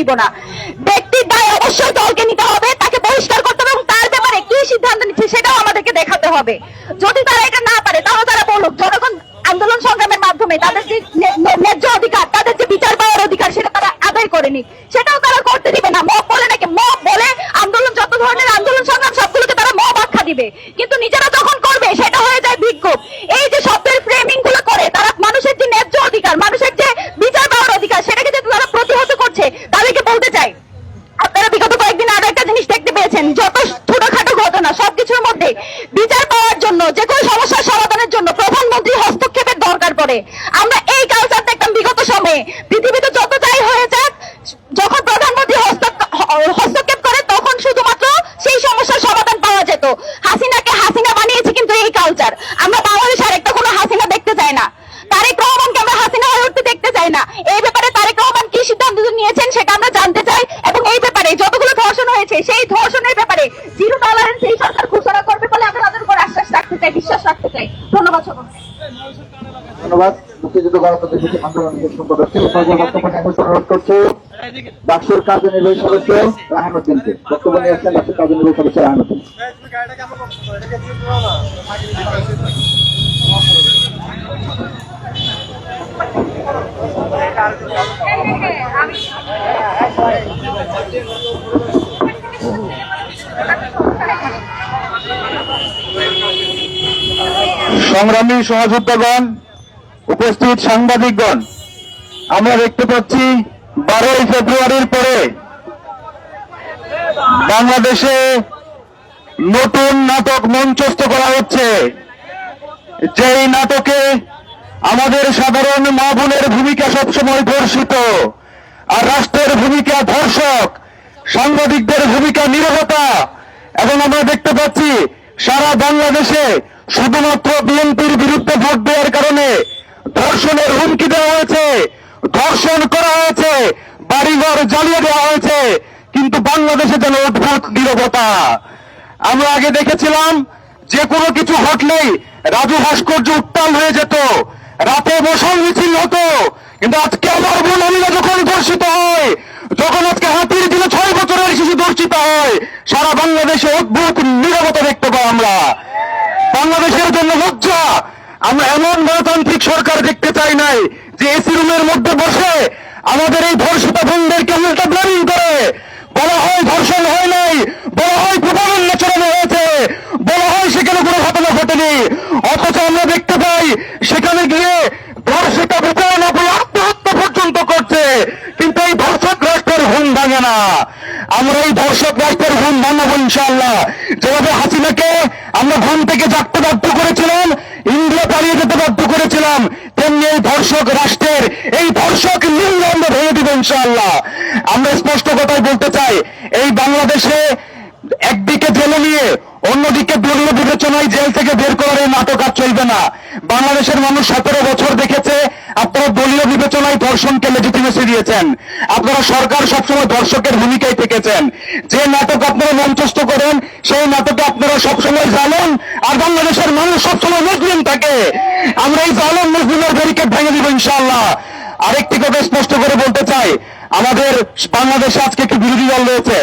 নিব না। ব্যক্তির দায় অবশ্যই দলকে নিতে হবে, তাকে বহিষ্কার করতে হবে এবং তার ব্যাপারে কি সিদ্ধান্ত নিচ্ছে সেটাও আমাদেরকে দেখাতে হবে। যদি তারা এটা না পারে তাহলে তারা বলুক, জনগণ আন্দোলন সংগ্রামের মাধ্যমে তাদের যে ন্যায্য অধিকার, তাদের যে বিচার পাওয়ার অধিকার সেটা তারা আদায় করেনি, সেটাও তারা করতে দিবে না। মব বলে নাকি, মব বলে আন্দোলন, যত ধরনের আন্দোলন সংগ্রাম সবগুলোকে তারা মব আখ্যা দিবে, কিন্তু নিজেরা যখন করবে সেটা হয়ে যায় বিক্ষোভ। এই যে শব্দের ফ্রেমিং গুলো করে তারা মানুষের যে ন্যায্য অধিকার, মানুষের যে বিচার পাওয়ার অধিকার সেটাকে যে তারা প্রতিহত করছে, তাদেরকে বলতে চাই আপনারা বিগত কয়েকদিন আরো একটা জিনিস দেখতে পেয়েছেন, যত ছোটখাটো ঘটনা সবকিছুর মধ্যে বিচার পাওয়ার জন্য, যে কোনো সমস্যার সমাধানের জন্য প্রধানমন্ত্রী হস্তক্ষেপের দরকার পড়ে। আমরা এই কালচার দেখতাম বিগত সময়ে, পৃথিবীতে যত যাই হয়ে যাক, যখন প্রধানমন্ত্রী হস্তক্ষেপ করে তখন শুধুমাত্র সেই সমস্যার সমাধান পাওয়া যেত। হাসিনাকে হাসিনা বানিয়েছে কিন্তু এই কালচার। আমরা বাংলাদেশ আর একটা কোনো হাসিনা দেখতে চাই না, তারেক রহমানকে আমরা হাসিনা হয়ে উঠতে দেখতে চাই না। এই ব্যাপারে তারেক রহমান কি সিদ্ধান্ত নিয়েছেন সেটা আমরা জানতে চাই, এবং এই ব্যাপারে যতগুলো ধর্ষণ হয়েছে সেই ধর্ষণের ব্যাপারে জিরো টলারেন্স এই সরকার ঘোষণা করবে বলে আমরা তাদের উপর আশ্বাস রাখতে চাই, বিশ্বাস রাখতে চাই। ধন্যবাদ সকলকে। ধন্যবাদ। মুক্তিযুদ্ধ গণতান্ত্রিক আন্দোলনের সম্পাদক বর্তমানে অনুসরণ করছে ডাকসুর কার্যনির্বাহী সদস্য রাহানুদ্দিনকে। বক্তব্য নিয়ে আসছেন ডাকসুর কার্যনির্বাহী সদস্য রাহানুদ্দিন। সংগ্রামী সহযোদ্ধাগণ, উপস্থিত সাংবাদিকগণ, আমরা দেখতে পাচ্ছি 12ই ফেব্রুয়ারির পরে বাংলাদেশে নতুন নাটক মঞ্চস্থ করা হচ্ছে। যেই নাটকে আমাদের সাধারণ মা বোনের ভূমিকা সবসময় ধর্ষিত, আর রাষ্ট্রের ভূমিকা ধর্ষক, সাংবাদিকদের ভূমিকা নীরবতা, এবং আমরা দেখতে পাচ্ছি সারা বাংলাদেশে শুধুমাত্র বিএনপির বিরুদ্ধে ভোট দেওয়ার কারণে ধর্ষণের হুমকি দেওয়া হয়েছে, ধর্ষণ করা হয়েছে, বাড়িঘর জ্বালিয়ে দেওয়া হয়েছে, কিন্তু বাংলাদেশে যেন অদ্ভুত নীরবতা। আমরা আগে দেখেছিলাম যে কোনো কিছু ঘটলেই রাজু ভাস্কর্য উত্তাল হয়ে যেত, রাতে মশাল মিছিল হতো, কিন্তু আজকে আমার বোন আমিনা যখন ধর্ষিত হয়, যখন আজকে হাতির দিনে 6 বছরের শিশু ধর্ষিত হয়, সারা বাংলাদেশে অদ্ভুত নীরবতা দেখতে পাই আমরা। বাংলাদেশের জন্য লজ্জা। আমরা এমন গণতান্ত্রিক সরকার দেখতে চাই নাই যে এসি রুমের মধ্যে বসে আমাদের এই ধর্ষিত বোনদেরকে উল্টা ব্লেমিং করে বলা হয় ধর্ষণ হয় নাই, বলা হয় প্রপাগান্ডা চালানো হয়েছে, বলা হয় সেখানে কোনো ঘটনা ঘটেনি, অথচ আমরা দেখতে পাই সেখানে গিয়ে ধর্ষিতা বিচার না করে আত্মহত্যা পর্যন্ত করছে। কিন্তু এই ধর্ষক রাষ্ট্রের ঘুম ভাঙে না। আমরা এই ধর্ষক রাষ্ট্রের ঘুম ভাঙাবো ইনশাআল্লাহ। যেভাবে হাসিনাকে আমরা ঘুম থেকে জাগতে বাধ্য করেছিলাম, ইন্ডিয়া পালিয়ে যেতে বাধ্য করেছিলাম, তেমনি এই ধর্ষক রাষ্ট্রের এই ধর্ষক লিঙ্গ আমরা ভেঙে দিব ইনশাআল্লাহ। আমরা স্পষ্ট কথাই বলতে চাই, এই বাংলাদেশে একদিকে জেলে নিয়ে অন্যদিকে দলীয় বিবেচনায় জেল থেকে বের করার এই নাটক আর চলবে না। বাংলাদেশের মানুষ 17 বছর দেখেছে আপনারা দলীয় বিবেচনায় ধর্ষণকে লেজিটিমেসি দিয়েছেন, আপনারা সরকার সবসময় ধর্ষকের ভূমিকায় থেকেছেন। যে নাটক আপনারা মঞ্চস্থ করেন সেই নাটকে আপনারা সবসময় জালেম, আর বাংলাদেশের মানুষ সবসময় মুসলিম থাকে। আমরা এই জালেম মুসলিমের ব্যারিকেড ভেঙে দিব ইনশাআল্লাহ। আরেকটি কথা স্পষ্ট করে বলতে চাই, আমাদের বাংলাদেশে আজকে একটি বিরোধী দল রয়েছে,